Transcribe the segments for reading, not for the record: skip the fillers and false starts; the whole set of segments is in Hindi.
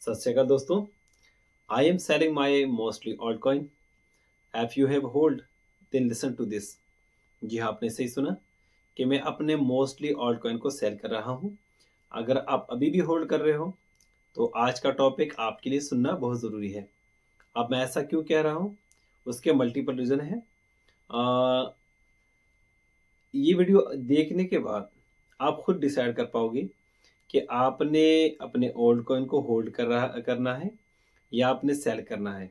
सत श्री अकाल दोस्तों। I am selling my mostly alt coin. If you have hold then listen to this. जी हाँ, आपने सही सुना कि मैं अपने मोस्टली ऑल्ट कॉइन को सेल कर रहा हूँ। अगर आप अभी भी होल्ड कर रहे हो तो आज का टॉपिक आपके लिए सुनना बहुत ज़रूरी है। अब मैं ऐसा क्यों कह रहा हूँ, उसके मल्टीपल रीज़न है। ये वीडियो देखने के बाद आप खुद डिसाइड कर पाओगे कि आपने अपने ओल्ड कॉइन को होल्ड करना है या आपने सेल करना है।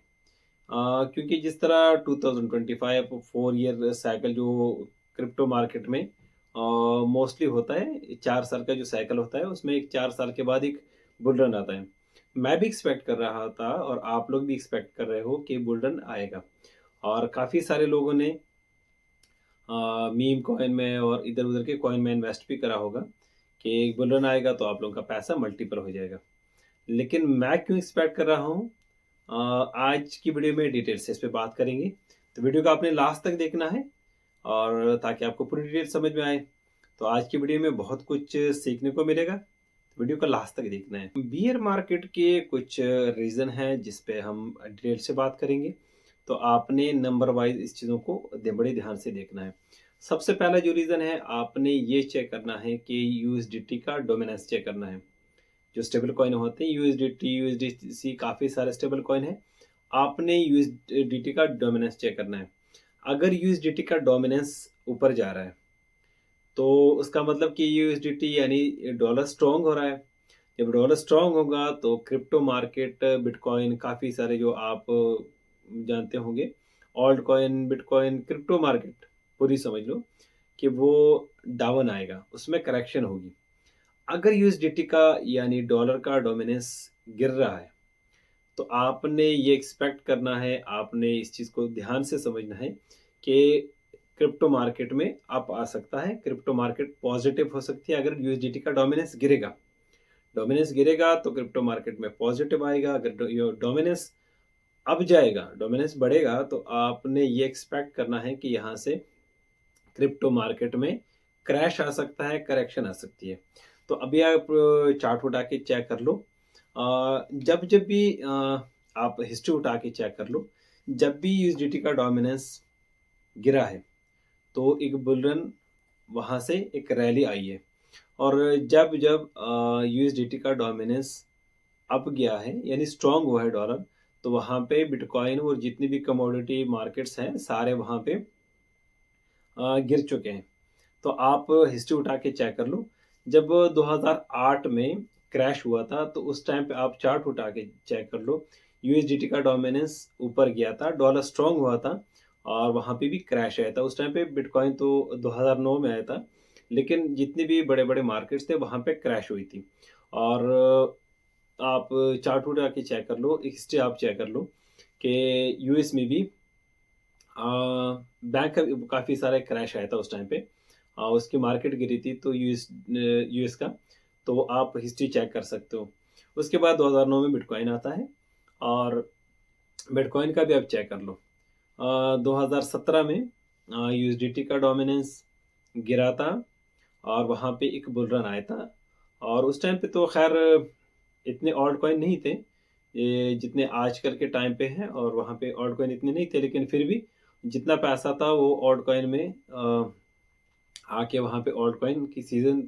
क्योंकि जिस तरह 2025 4 ईयर साइकिल जो क्रिप्टो मार्केट में मोस्टली होता है, 4 साल का जो साइकिल होता है उसमें एक 4 साल के बाद एक बुल रन आता है। मैं भी एक्सपेक्ट कर रहा था और आप लोग भी एक्सपेक्ट कर रहे हो कि बुल रन आएगा। और काफ़ी सारे लोगों ने मीम कॉइन में और इधर उधर के कॉइन में इन्वेस्ट भी करा होगा कि बुल रन आएगा तो आप लोगों का पैसा मल्टीपल हो जाएगा। लेकिन मैं क्यों एक्सपेक्ट कर रहा हूँ, आज की वीडियो में डिटेल से इस पे बात करेंगे। तो वीडियो को आपने लास्ट तक देखना है और ताकि आपको पूरी डिटेल समझ में आए। तो आज की वीडियो में बहुत कुछ सीखने को मिलेगा, तो वीडियो को लास्ट तक देखना है। बियर मार्केट के कुछ रीज़न हैं जिस पे हम डिटेल से बात करेंगे। तो आपने नंबर वाइज इस चीज़ों को बड़े ध्यान से देखना है। सबसे पहला जो रीज़न है, आपने ये चेक करना है कि यूएसडीटी का डोमिनेंस चेक करना है। जो स्टेबल कॉइन होते हैं यूएसडीटी, यूएसडीसी, काफ़ी सारे स्टेबल कॉइन है। आपने यूएसडीटी का डोमिनेंस चेक करना है। अगर यूएसडीटी का डोमिनेंस ऊपर जा रहा है तो उसका मतलब कि यूएसडीटी यानी डॉलर स्ट्रांग हो रहा है। जब डॉलर स्ट्रांग होगा तो क्रिप्टो मार्केट, बिटकॉइन, काफ़ी सारे जो आप जानते होंगे, alt coin, bitcoin, crypto market पूरी समझ लो कि वो डाउन आएगा, उसमें करेक्शन होगी। अगर यूएसडीटी का यानी डॉलर का डोमिनेंस गिर रहा है तो आपने ये एक्सपेक्ट करना है, आपने इस चीज़ को ध्यान से समझना है कि क्रिप्टो मार्केट में अप आ सकता है, क्रिप्टो मार्केट पॉजिटिव हो सकती है अगर यूएसडीटी का डोमिनेंस गिरेगा। डोमिनेंस गिरेगा तो क्रिप्टो मार्केट में पॉजिटिव आएगा। अगर डोमिनेंस अब जाएगा, डोमिनेंस बढ़ेगा, तो आपने ये एक्सपेक्ट करना है कि यहाँ से क्रिप्टो मार्केट में क्रैश आ सकता है, करेक्शन आ सकती है। तो अभी आप चार्ट उठा के चेक कर लो। जब जब भी आप हिस्ट्री उठा के चेक कर लो, जब भी यूएसडीटी का डोमिनेंस गिरा है तो एक बुल रन वहाँ से एक रैली आई है। और जब जब यूएसडीटी का डोमिनेंस अप गया है यानी स्ट्रांग हुआ है डॉलर, तो वहाँ पे बिटकॉइन और जितनी भी कमोडिटी मार्केट्स हैं सारे वहाँ पे गिर चुके हैं। तो आप हिस्ट्री उठा के चेक कर लो। जब 2008 में क्रैश हुआ था तो उस टाइम पे आप चार्ट उठा के चेक कर लो, यूएसडीटी का डोमिनेंस ऊपर गया था, डॉलर स्ट्रांग हुआ था और वहाँ पे भी क्रैश आया था। उस टाइम पे बिटकॉइन तो 2009 में आया था, लेकिन जितने भी बड़े बड़े मार्केट्स थे वहाँ पे क्रैश हुई थी। और आप चार्ट उठा के चेक कर लो, हिस्ट्री आप चेक कर लो कि यूएस में भी बैंक का काफ़ी सारा क्रैश आया था उस टाइम पे। उसकी मार्केट गिरी थी तो यूएस का, तो आप हिस्ट्री चेक कर सकते हो। उसके बाद 2009 में बिटकॉइन आता है और बिटकॉइन का भी आप चेक कर लो। 2017 में यूएसडीटी का डोमिनेंस गिरा था और वहाँ पे एक बुल रन आया था। और उस टाइम पे तो खैर इतने ऑल्ट कॉइन नहीं थे ये जितने आजकल के टाइम पे हैं, और वहाँ पे ऑल्ट कॉइन इतने नहीं थे, लेकिन फिर भी जितना पैसा था वो ऑल्ट कॉइन में आके वहाँ पे ऑल्ट कॉइन की सीजन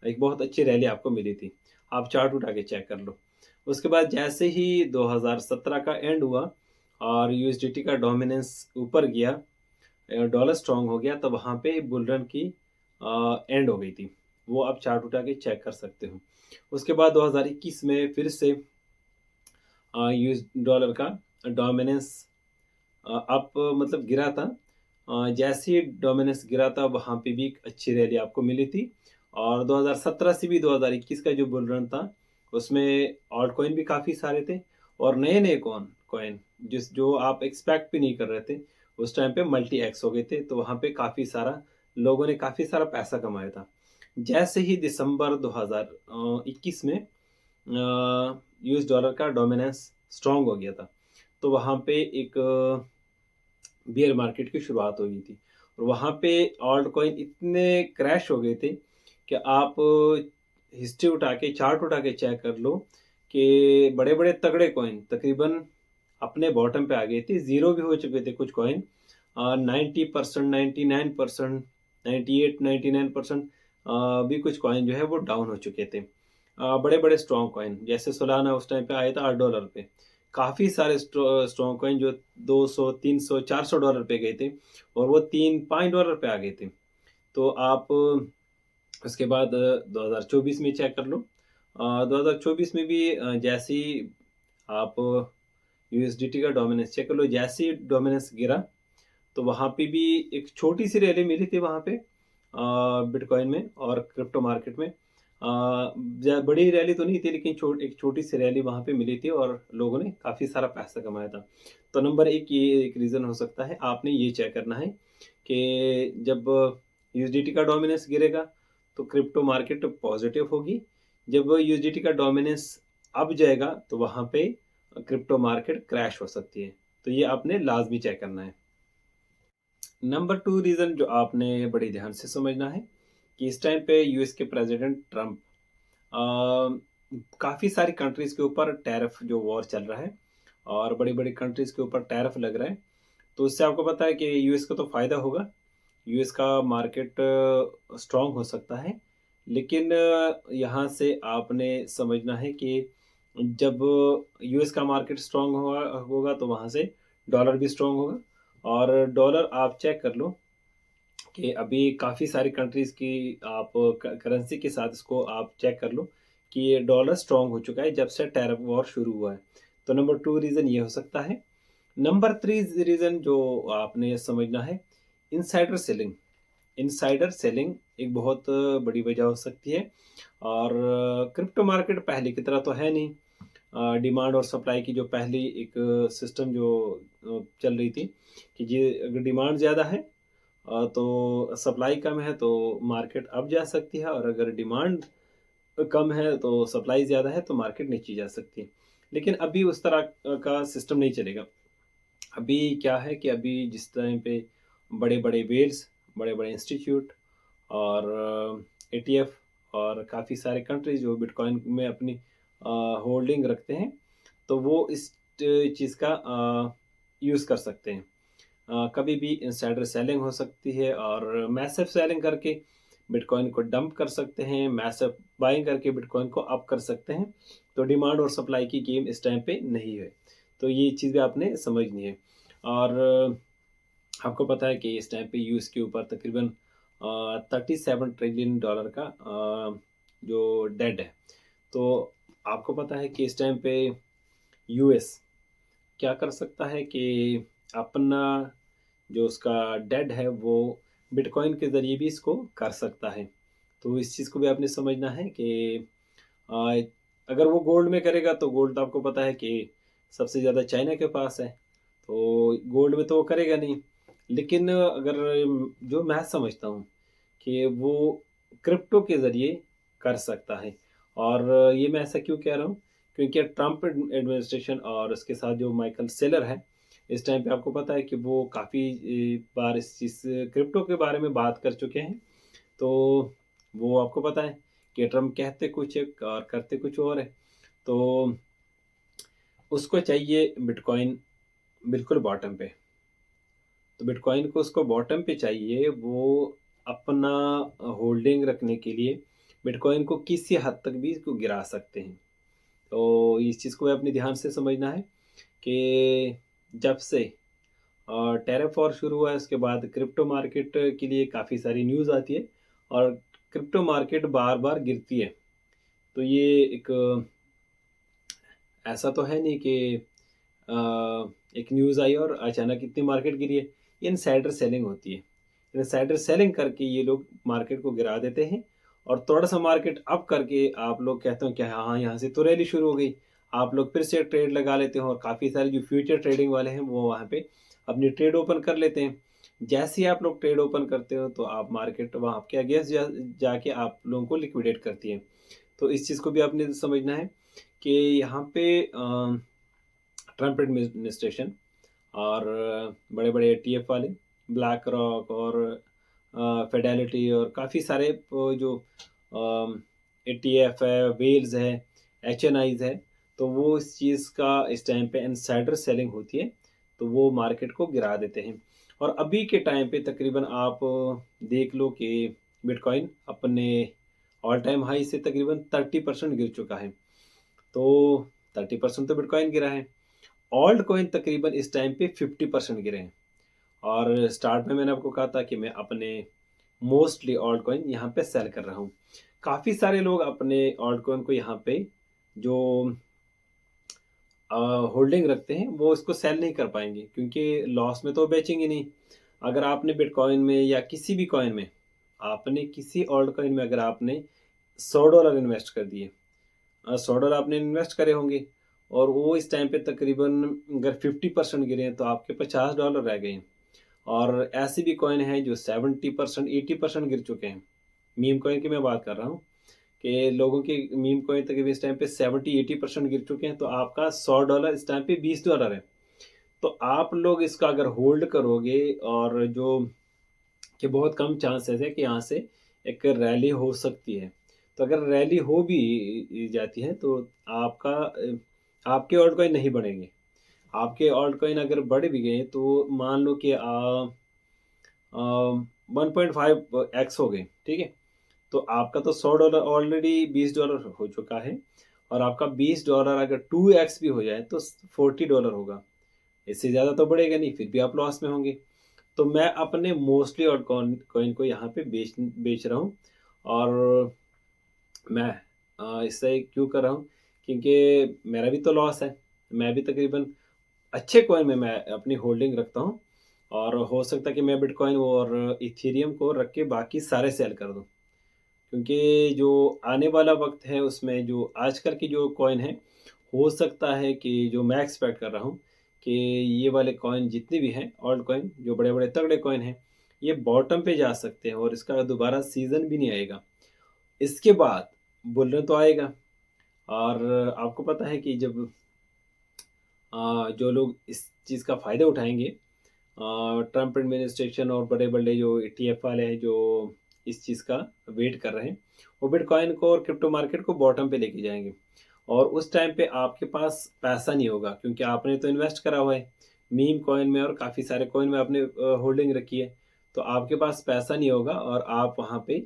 एक बहुत अच्छी रैली आपको मिली थी। आप चार्ट उठा के चेक कर लो। उसके बाद जैसे ही 2017 का एंड हुआ और यूएसडीटी का डोमिनेंस ऊपर गया, डॉलर स्ट्रांग हो गया, तो वहाँ पे बुल रन की एंड हो गई थी। वो आप चार्ट उठा के चेक कर सकते हो। उसके बाद 2021 में फिर से यूएस डॉलर का डोमिनेंस अप मतलब गिरा था। जैसे ही डोमिनेंस गिरा था वहाँ पे भी एक अच्छी रैली आपको मिली थी। और 2017 से भी 2021 का जो बुल रन था उसमें ऑल्ट कॉइन भी काफ़ी सारे थे और नए नए कॉइन जिस जो आप एक्सपेक्ट भी नहीं कर रहे थे, उस टाइम पे मल्टी एक्स हो गए थे। तो वहाँ पे काफ़ी सारा लोगों ने काफ़ी सारा पैसा कमाया था। जैसे ही दिसंबर 2021 में यूएस डॉलर का डोमिनेंस स्ट्रांग हो गया था, तो वहाँ पे एक बियर मार्केट की शुरुआत हो गई थी। और वहाँ पे ऑल्ट कॉइन इतने क्रैश हो गए थे कि आप हिस्ट्री उठा के, चार्ट उठा के चेक कर लो कि बड़े-बड़े तगड़े कॉइन तकरीबन अपने बॉटम पे आ गए थे, ज़ीरो भी हो चुके थे कुछ कॉइन। 90%, 99%, 98, 99% भी कुछ कॉइन जो है वो डाउन हो चुके थे। बड़े-बड़े स्ट्रॉन्ग कॉइन जैसे सोलाना उस टाइम पे आया था $8 पे। काफ़ी सारे स्ट्रॉन्ग कॉइन जो 200, 300, $400 पे गए थे और वो 3-5 डॉलर पे आ गए थे। तो आप उसके बाद 2024 में चेक कर लो। 2024 में भी जैसे ही आप यूएसडीटी का डोमिनेंस चेक कर लो, जैसे ही डोमिनेंस गिरा तो वहाँ पे भी एक छोटी सी रैली मिली थी वहाँ पे बिटकॉइन में और क्रिप्टो मार्केट में। बड़ी रैली तो नहीं थी लेकिन एक छोटी सी रैली वहाँ पे मिली थी और लोगों ने काफ़ी सारा पैसा कमाया था। तो नंबर एक ये एक रीज़न हो सकता है। आपने ये चेक करना है कि जब यूएसडीटी का डोमिनेंस गिरेगा तो क्रिप्टो मार्केट पॉजिटिव होगी। जब यूएसडीटी का डोमिनेंस अप जाएगा तो वहाँ पे क्रिप्टो मार्केट क्रैश हो सकती है। तो ये आपने लाजमी चेक करना है। नंबर 2 रीज़न जो आपने बड़े ध्यान से समझना है कि इस टाइम पे यूएस के प्रेसिडेंट ट्रम्प काफ़ी सारी कंट्रीज़ के ऊपर टैरिफ जो वॉर चल रहा है और बड़ी-बड़ी कंट्रीज़ के ऊपर टैरिफ लग रहा है। तो इससे आपको पता है कि यूएस को तो फ़ायदा होगा, यूएस का मार्केट स्ट्रॉन्ग हो सकता है। लेकिन यहाँ से आपने समझना है कि जब यूएस का मार्केट स्ट्रॉन्ग होगा तो वहाँ से डॉलर भी स्ट्रॉन्ग होगा और डॉलर आप चेक कर लो कि अभी काफ़ी सारी कंट्रीज़ की आप करेंसी के साथ इसको आप चेक कर लो कि ये डॉलर स्ट्रॉन्ग हो चुका है जब से टैरिफ वॉर शुरू हुआ है। तो नंबर 2 रीज़न ये हो सकता है। नंबर 3 रीज़न जो आपने समझना है, इनसाइडर सेलिंग। इनसाइडर सेलिंग एक बहुत बड़ी वजह हो सकती है और क्रिप्टो मार्केट पहले की तरह तो है नहीं। डिमांड और सप्लाई की जो पहली एक सिस्टम जो चल रही थी कि ये अगर डिमांड ज़्यादा है तो सप्लाई कम है तो मार्केट अप जा सकती है और अगर डिमांड कम है तो सप्लाई ज़्यादा है तो मार्केट नीचे जा सकती है। लेकिन अभी उस तरह का सिस्टम नहीं चलेगा। अभी क्या है कि अभी जिस टाइम पे बड़े-बड़े वेल्स, बड़े-बड़े इंस्टीट्यूट और एटीएफ और काफ़ी सारे कंट्रीज़ जो बिटकॉइन में अपनी होल्डिंग रखते हैं, तो वो इस चीज़ का यूज़ कर सकते हैं। कभी भी इनसाइडर सेलिंग हो सकती है और मैसिव सेलिंग करके बिटकॉइन को डंप कर सकते हैं, मैसिव बाइंग करके बिटकॉइन को अप कर सकते हैं। तो डिमांड और सप्लाई की गेम इस टाइम पे नहीं है। तो ये चीज़ें आपने समझनी है और आपको पता है कि इस टाइम पे यूएस के ऊपर तकरीबन 37 ट्रिलियन डॉलर का जो डेट है। तो आपको पता है कि इस टाइम पे यूएस क्या कर सकता है कि अपना जो उसका डेट है वो बिटकॉइन के ज़रिए भी इसको कर सकता है। तो इस चीज़ को भी आपने समझना है कि अ, अगर वो गोल्ड में करेगा तो गोल्ड तो आपको पता है कि सबसे ज़्यादा चाइना के पास है। तो गोल्ड में तो वो करेगा नहीं। लेकिन अगर जो मैं समझता हूँ कि वो क्रिप्टो के ज़रिए कर सकता है और ये मैं ऐसा क्यों कह रहा हूँ? क्योंकि ट्रम्प एडमिनिस्ट्रेशन और उसके साथ जो माइकल सेलर है, इस टाइम पे आपको पता है कि वो काफ़ी बार इस चीज़ क्रिप्टो के बारे में बात कर चुके हैं। तो वो आपको पता है कि ट्रम्प कहते कुछ है और करते कुछ और है। तो उसको चाहिए बिटकॉइन बिल्कुल बॉटम पे। तो बिटकॉइन को उसको बॉटम पे चाहिए, वो अपना होल्डिंग रखने के लिए बिटकॉइन को किसी हद तक भी इसको गिरा सकते हैं। तो इस चीज़ को अपने ध्यान से समझना है कि जब से टैरिफ वॉर शुरू हुआ है उसके बाद क्रिप्टो मार्केट के लिए काफ़ी सारी न्यूज़ आती है और क्रिप्टो मार्केट बार-बार गिरती है। तो ये एक ऐसा तो है नहीं कि अ, एक न्यूज़ आई और अचानक इतनी मार्केट गिरी है। ये इनसाइडर सेलिंग होती है। इनसाइडर सेलिंग करके ये लोग मार्केट को गिरा देते हैं और थोड़ा-सा मार्केट अप करके आप लोग कहते हो कि हाँ, हाँ, यहाँ से तो रैली शुरू हो गई। आप लोग फिर से ट्रेड लगा लेते हो और काफ़ी सारे जो फ्यूचर ट्रेडिंग वाले हैं वो वहाँ पे अपनी ट्रेड ओपन कर लेते हैं। जैसे ही आप लोग ट्रेड ओपन करते हो तो आप मार्केट वहाँ आपके अगेंस्ट जाके आप लोगों को लिक्विडेट करती है। तो इस चीज़ को भी आपने समझना है कि यहाँ पे ट्रम्प एडमिनिस्ट्रेशन और बड़े-बड़े एटीएफ वाले, ब्लैक रॉक और फिडेलिटी और काफ़ी सारे जो एटीएफ है, वेल्स है, एचएनआईज़ है, तो वो इस चीज़ का इस टाइम पे इनसाइडर सेलिंग होती है, तो वो मार्केट को गिरा देते हैं। और अभी के टाइम पे तकरीबन आप देख लो कि बिटकॉइन अपने ऑल टाइम हाई से तकरीबन 30% गिर चुका है। तो 30% तो बिटकॉइन गिरा है। ऑल्ट कॉइन तकरीबन इस टाइम पे 50% गिरे हैं। और स्टार्ट में मैंने आपको कहा था कि मैं अपने मोस्टली ऑल्ट कॉइन यहाँ पे सेल कर रहा हूँ। काफ़ी सारे लोग अपने ऑल्ट कॉइन को यहाँ पे जो होल्डिंग रखते हैं वो इसको सेल नहीं कर पाएंगे, क्योंकि लॉस में तो बेचेंगे नहीं। अगर आपने बिटकॉइन में या किसी भी कॉइन में, आपने किसी ऑल्ट कॉइन में अगर आपने $100 इन्वेस्ट कर दिए, $100 आपने इन्वेस्ट करे होंगे, और वो इस टाइम पे तकरीबन अगर 50% गिरे हैं तो आपके $50 रह गए हैं। और ऐसे भी कॉइन हैं जो 70% 80% गिर चुके हैं। मीम कॉइन की मैं बात कर रहा हूँ कि लोगों के मीम कॉइन तक इस टाइम पे 70-80% गिर चुके हैं, तो आपका $100 इस टाइम पे $20 है। तो आप लोग इसका अगर होल्ड करोगे, और जो कि बहुत कम चांसेस है कि यहाँ से एक रैली हो सकती है। तो अगर रैली हो भी जाती है तो आपका आपके ऑल्ट कॉइन नहीं बढ़ेंगे। आपके ऑल्ट कॉइन अगर बढ़ भी गए तो मान लो कि 1.5x हो गए, ठीक है। तो आपका तो $100 ऑलरेडी $20 हो चुका है, और आपका $20 अगर 2x भी हो जाए तो $40 होगा। इससे ज़्यादा तो बढ़ेगा नहीं, फिर भी आप लॉस में होंगे। तो मैं अपने मोस्टली और कॉइन को यहाँ पे बेच बेच रहा हूँ। और मैं इससे क्यों कर रहा हूँ, क्योंकि मेरा भी तो लॉस है। मैं भी तकरीबन अच्छे कॉइन में मैं अपनी होल्डिंग रखता हूँ, और हो सकता है कि मैं बिटकॉइन और इथेरियम को रख के बाकी सारे सेल कर दूँ। क्योंकि जो आने वाला वक्त है उसमें जो आजकल की जो कॉइन है, हो सकता है कि जो मैं एक्सपेक्ट कर रहा हूँ कि ये वाले कॉइन जितने भी हैं, ऑल्ट कॉइन जो बड़े बड़े तगड़े कॉइन हैं, ये बॉटम पे जा सकते हैं और इसका दोबारा सीजन भी नहीं आएगा। इसके बाद बुल तो आएगा। और आपको पता है कि जब जो लोग इस चीज़ का फ़ायदा उठाएंगे, ट्रम्प एडमिनिस्ट्रेशन और बड़े बड़े जो ETF वाले हैं जो इस चीज़ का वेट कर रहे हैं, वो बिटकॉइन को और क्रिप्टो मार्केट को बॉटम पे लेके जाएंगे। और उस टाइम पे आपके पास पैसा नहीं होगा, क्योंकि आपने तो इन्वेस्ट करा हुआ है मीम कॉइन में और काफ़ी सारे कॉइन में आपने होल्डिंग रखी है। तो आपके पास पैसा नहीं होगा और आप वहाँ पे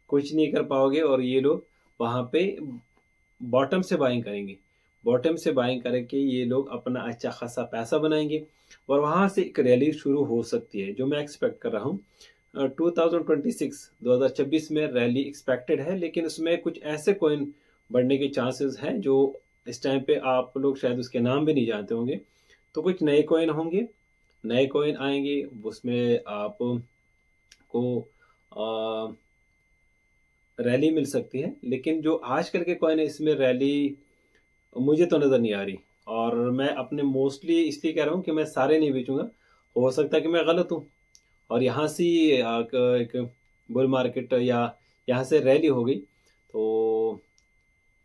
कुछ नहीं कर पाओगे, और ये लोग वहाँ पे बॉटम से बाइंग करेंगे। बॉटम से बाइंग करके ये लोग अपना अच्छा खासा पैसा बनाएंगे, और वहाँ से एक रैली शुरू हो सकती है जो मैं एक्सपेक्ट कर रहा हूँ। 2026 में रैली एक्सपेक्टेड है, लेकिन उसमें कुछ ऐसे कॉइन बढ़ने के चांसेस हैं जो इस टाइम पे आप लोग शायद उसके नाम भी नहीं जानते होंगे। तो कुछ नए कॉइन होंगे, नए कॉइन आएंगे, उसमें आपको रैली मिल सकती है। लेकिन जो आजकल के कॉइन है इसमें रैली मुझे तो नज़र नहीं आ रही। और मैं अपने मोस्टली इसलिए कह रहा हूँ कि मैं सारे नहीं बेचूंगा। हो सकता है कि मैं गलत हूँ, और यहाँ से एक बुल मार्केट या यहाँ से रैली हो गई, तो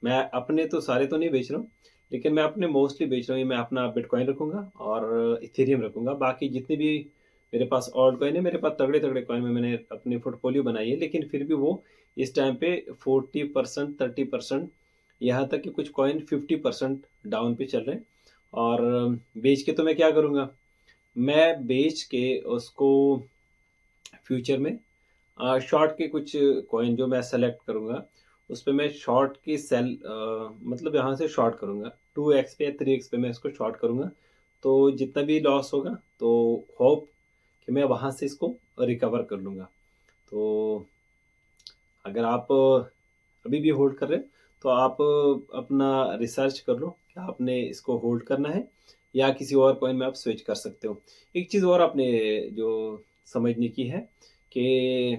मैं अपने तो सारे तो नहीं बेच रहा हूँ, लेकिन मैं अपने मोस्टली बेच रहा हूँ। मैं अपना बिटकॉइन रखूँगा और इथेरियम रखूँगा। बाकी जितने भी मेरे पास ऑल्ट कॉइन है, मेरे पास तगड़े तगड़े कॉइन में मैंने अपनी पोर्टफोलियो बनाई है, लेकिन फिर भी वो इस टाइम पे 40% 30%, यहाँ तक कि कुछ कॉइन 50% डाउन पे चल रहे हैं। और बेच के तो मैं क्या करूँगा, मैं बेच के उसको फ्यूचर में शॉर्ट के कुछ कॉइन जो मैं सेलेक्ट करूँगा, उस पे मैं शॉर्ट की सेल मतलब यहाँ से शॉर्ट करूँगा 2x पे या 3x पे मैं इसको शॉर्ट करूँगा। तो जितना भी लॉस होगा तो होप कि मैं वहाँ से इसको रिकवर कर लूँगा। तो अगर आप अभी भी होल्ड कर रहे हैं तो आप अपना रिसर्च कर लो कि आपने इसको होल्ड करना है या किसी और कॉइन में आप स्विच कर सकते हो। एक चीज़ और आपने जो समझने की है कि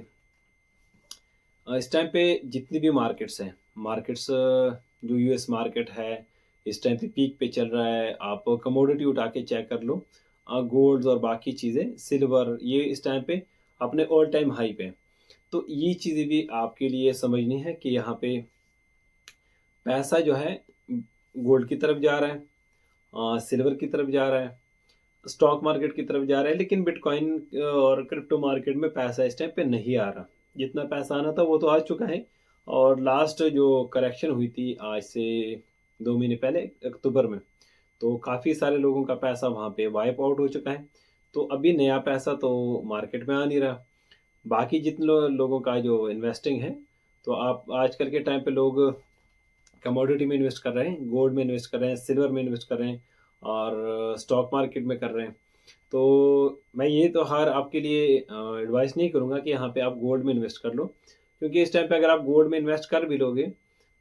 इस टाइम पे जितनी भी मार्केट्स हैं, मार्केट्स जो यूएस मार्केट है इस टाइम पे पीक पे चल रहा है। आप कमोडिटी उठा के चेक कर लो, गोल्ड और बाकी चीज़ें, सिल्वर, ये इस टाइम पे अपने ऑल टाइम हाई पे हैं। तो ये चीज़ें भी आपके लिए समझनी है कि यहाँ पे पैसा जो है गोल्ड की तरफ जा रहा है, सिल्वर की तरफ जा रहा है, स्टॉक मार्केट की तरफ जा रहा है, लेकिन बिटकॉइन और क्रिप्टो मार्केट में पैसा इस टाइम पे नहीं आ रहा। जितना पैसा आना था वो तो आ चुका है। और लास्ट जो करेक्शन हुई थी आज से 2 महीने पहले अक्टूबर में। तो काफ़ी सारे लोगों का पैसा वहाँ पे वाइप आउट हो चुका है। तो अभी नया पैसा तो मार्केट में आ नहीं रहा। बाकी जितने लोगों का जो इन्वेस्टिंग है, तो आप आजकल के टाइम पे लोग कमोडिटी में इन्वेस्ट कर रहे हैं, गोल्ड में इन्वेस्ट कर रहे हैं, सिल्वर में इन्वेस्ट कर रहे हैं और स्टॉक मार्केट में कर रहे हैं। तो मैं ये तो हर आपके लिए एडवाइस नहीं करूँगा कि यहाँ पे आप गोल्ड में इन्वेस्ट कर लो, क्योंकि इस टाइम पे अगर आप गोल्ड में इन्वेस्ट कर भी लोगे,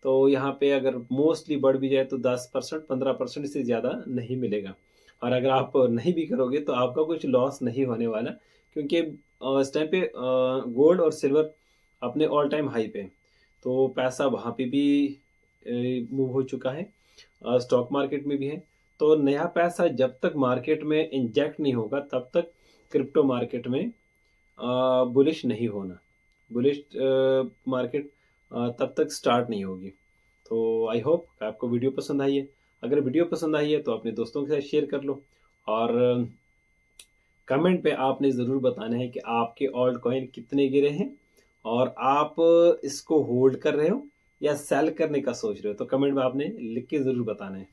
तो यहाँ पे अगर मोस्टली बढ़ भी जाए तो 10% 15% से ज़्यादा नहीं मिलेगा। और अगर आप नहीं भी करोगे तो आपका कुछ लॉस नहीं होने वाला, क्योंकि इस टाइम पे गोल्ड और सिल्वर अपने ऑल टाइम हाई पे हैं। तो पैसा वहाँ पे भी मूव हो चुका है, स्टॉक मार्केट में भी है। तो नया पैसा जब तक मार्केट में इंजेक्ट नहीं होगा तब तक क्रिप्टो मार्केट में बुलिश नहीं होना। बुलिश मार्केट तब तक स्टार्ट नहीं होगी। तो आई होप आपको वीडियो पसंद आई है। अगर वीडियो पसंद आई है तो अपने दोस्तों के साथ शेयर कर लो और कमेंट पे आपने ज़रूर बताना है कि आपके ऑल्ट कॉइन कितने गिरे हैं और आप इसको होल्ड कर रहे हो या सेल करने का सोच रहे हो। तो कमेंट में आपने लिख के ज़रूर बताना है।